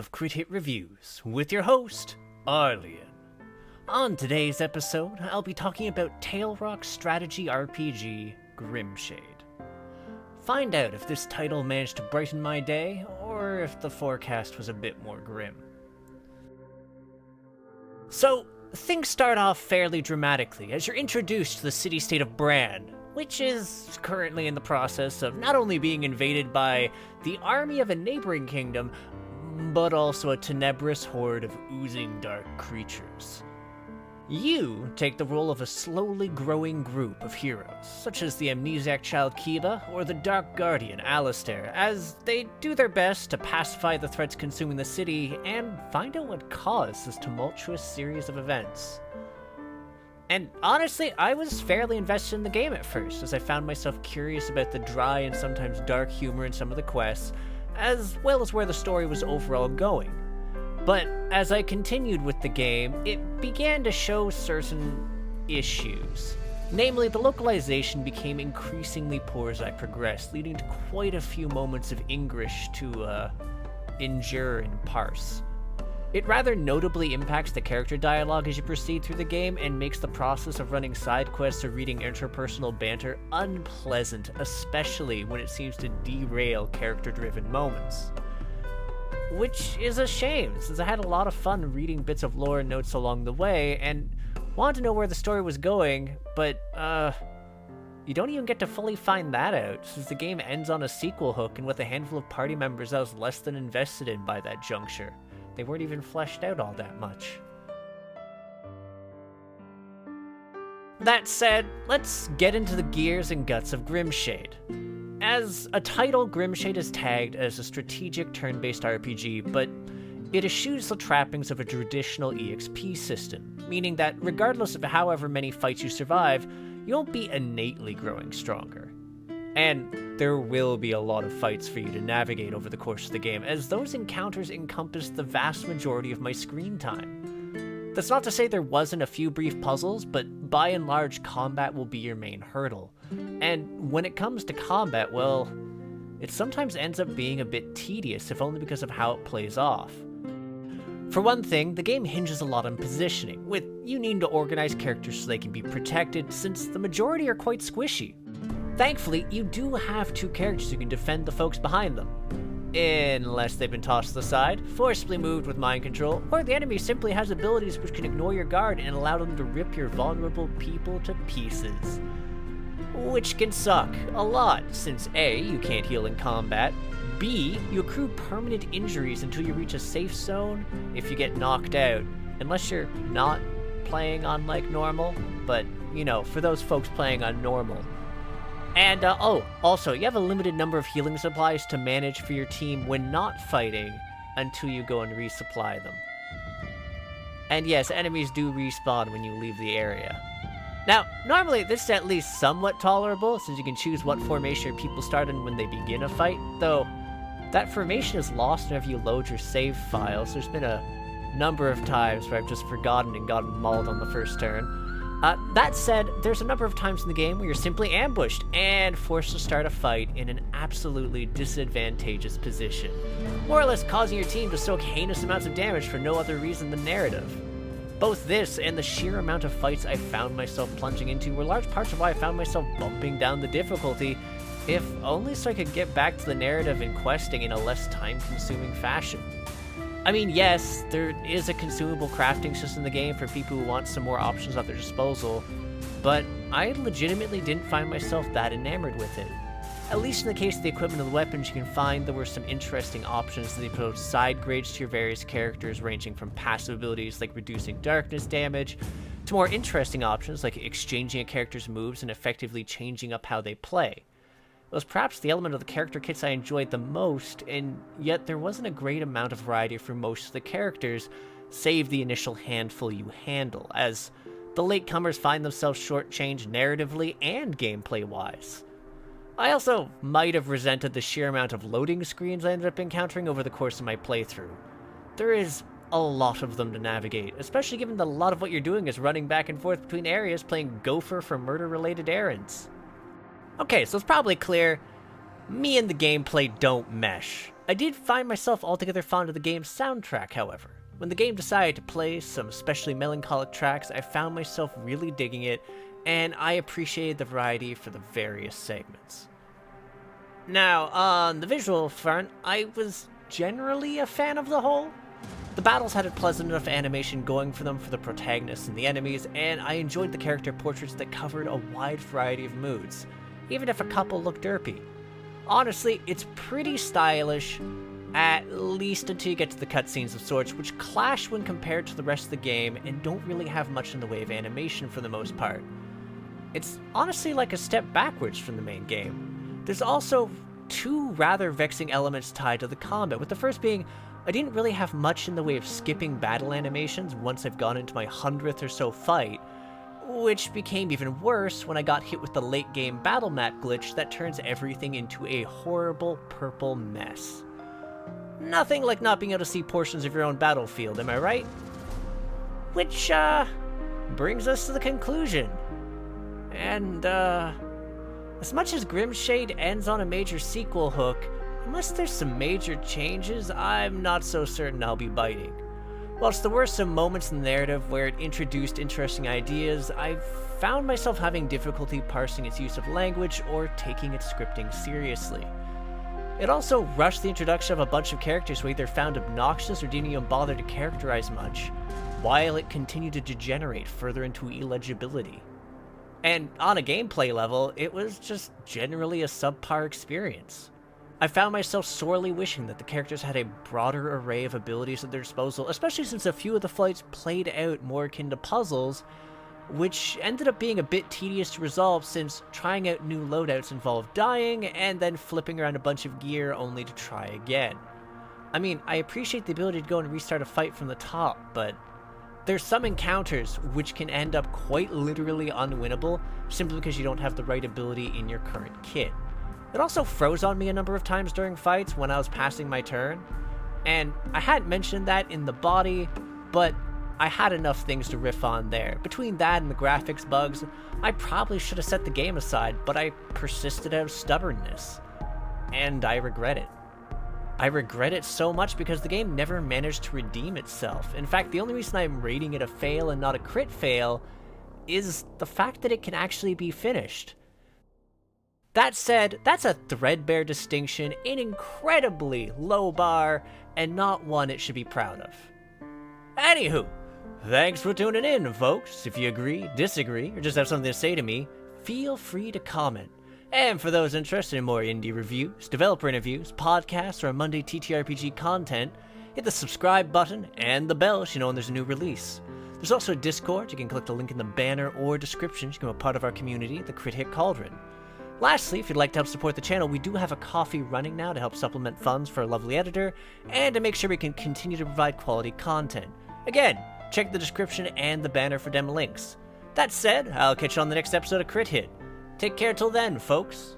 of Crit Hit Reviews with your host, Arlyeon. On today's episode, I'll be talking about Talerock strategy RPG, Grimshade. Find out if this title managed to brighten my day, or if the forecast was a bit more grim. So, things start off fairly dramatically as you're introduced to the city-state of Bran, which is currently in the process of not only being invaded by the army of a neighboring kingdom, but also a tenebrous horde of oozing dark creatures. You take the role of a slowly growing group of heroes, such as the amnesiac child Kiba or the Dark Guardian Alistair, as they do their best to pacify the threats consuming the city and find out what caused this tumultuous series of events. And honestly, I was fairly invested in the game at first, as I found myself curious about the dry and sometimes dark humor in some of the quests, as well as where the story was overall going. But as I continued with the game, it began to show certain issues. Namely, the localization became increasingly poor as I progressed, leading to quite a few moments of English to endure and parse. It rather notably impacts the character dialogue as you proceed through the game and makes the process of running side quests or reading interpersonal banter unpleasant, especially when it seems to derail character-driven moments. Which is a shame, since I had a lot of fun reading bits of lore and notes along the way, and wanted to know where the story was going, but, you don't even get to fully find that out, since the game ends on a sequel hook and with a handful of party members I was less than invested in by that juncture. They weren't even fleshed out all that much. That said, let's get into the gears and guts of Grimshade. As a title, Grimshade is tagged as a strategic turn-based RPG, but it eschews the trappings of a traditional EXP system, meaning that regardless of however many fights you survive, you won't be innately growing stronger. And there will be a lot of fights for you to navigate over the course of the game, as those encounters encompass the vast majority of my screen time. That's not to say there wasn't a few brief puzzles, but by and large, combat will be your main hurdle. And when it comes to combat, well, it sometimes ends up being a bit tedious, if only because of how it plays off. For one thing, the game hinges a lot on positioning, with you needing to organize characters so they can be protected, since the majority are quite squishy. Thankfully, you do have two characters who can defend the folks behind them. Unless they've been tossed to the side, forcibly moved with mind control, or the enemy simply has abilities which can ignore your guard and allow them to rip your vulnerable people to pieces. Which can suck a lot, since A, you can't heal in combat, B, you accrue permanent injuries until you reach a safe zone if you get knocked out, unless you're not playing on like normal, but you know, for those folks playing on normal. And, also, you have a limited number of healing supplies to manage for your team when not fighting until you go and resupply them. And yes, enemies do respawn when you leave the area. Now, normally this is at least somewhat tolerable, since you can choose what formation your people start in when they begin a fight, though that formation is lost whenever you load your save files. There's been a number of times where I've just forgotten and gotten mauled on the first turn. That said, there's a number of times in the game where you're simply ambushed and forced to start a fight in an absolutely disadvantageous position, more or less causing your team to soak heinous amounts of damage for no other reason than narrative. Both this and the sheer amount of fights I found myself plunging into were large parts of why I found myself bumping down the difficulty, if only so I could get back to the narrative and questing in a less time-consuming fashion. I mean, yes, there is a consumable crafting system in the game for people who want some more options at their disposal, but I legitimately didn't find myself that enamored with it. At least in the case of the equipment and the weapons you can find, there were some interesting options that put side grades to your various characters, ranging from passive abilities like reducing darkness damage, to more interesting options like exchanging a character's moves and effectively changing up how they play. It was perhaps the element of the character kits I enjoyed the most, and yet there wasn't a great amount of variety for most of the characters, save the initial handful you handle, as the latecomers find themselves shortchanged narratively and gameplay-wise. I also might have resented the sheer amount of loading screens I ended up encountering over the course of my playthrough. There is a lot of them to navigate, especially given that a lot of what you're doing is running back and forth between areas playing Gopher for murder-related errands. Okay, so it's probably clear, me and the gameplay don't mesh. I did find myself altogether fond of the game's soundtrack, however. When the game decided to play some especially melancholic tracks, I found myself really digging it, and I appreciated the variety for the various segments. Now, on the visual front, I was generally a fan of the whole. The battles had a pleasant enough animation going for them for the protagonists and the enemies, and I enjoyed the character portraits that covered a wide variety of moods, even if a couple looked derpy. Honestly, it's pretty stylish, at least until you get to the cutscenes of sorts, which clash when compared to the rest of the game and don't really have much in the way of animation for the most part. It's honestly like a step backwards from the main game. There's also two rather vexing elements tied to the combat, with the first being I didn't really have much in the way of skipping battle animations once I've gone into my 100th or so fight, which became even worse when I got hit with the late game battle map glitch that turns everything into a horrible purple mess. Nothing like not being able to see portions of your own battlefield, am I right? Which, brings us to the conclusion. And, as much as Grimshade ends on a major sequel hook, unless there's some major changes, I'm not so certain I'll be biting. Whilst there were some moments in the narrative where it introduced interesting ideas, I found myself having difficulty parsing its use of language or taking its scripting seriously. It also rushed the introduction of a bunch of characters we either found obnoxious or didn't even bother to characterize much, while it continued to degenerate further into illegibility. And on a gameplay level, it was just generally a subpar experience. I found myself sorely wishing that the characters had a broader array of abilities at their disposal, especially since a few of the fights played out more akin to puzzles, which ended up being a bit tedious to resolve since trying out new loadouts involved dying and then flipping around a bunch of gear only to try again. I mean, I appreciate the ability to go and restart a fight from the top, but there's some encounters which can end up quite literally unwinnable simply because you don't have the right ability in your current kit. It also froze on me a number of times during fights when I was passing my turn, and I hadn't mentioned that in the body, but I had enough things to riff on there. Between that and the graphics bugs, I probably should have set the game aside, but I persisted out of stubbornness, and I regret it. I regret it so much because the game never managed to redeem itself. In fact, the only reason I'm rating it a fail and not a crit fail is the fact that it can actually be finished. That said, that's a threadbare distinction, an incredibly low bar, and not one it should be proud of. Anywho, thanks for tuning in, folks. If you agree, disagree, or just have something to say to me, feel free to comment. And for those interested in more indie reviews, developer interviews, podcasts, or Monday TTRPG content, hit the subscribe button and the bell so you know when there's a new release. There's also a Discord. You can click the link in the banner or description to become a part of our community, the Crit Hit Cauldron. Lastly, if you'd like to help support the channel, we do have a coffee running now to help supplement funds for a lovely editor, and to make sure we can continue to provide quality content. Again, check the description and the banner for dem links. That said, I'll catch you on the next episode of Crit Hit. Take care till then, folks.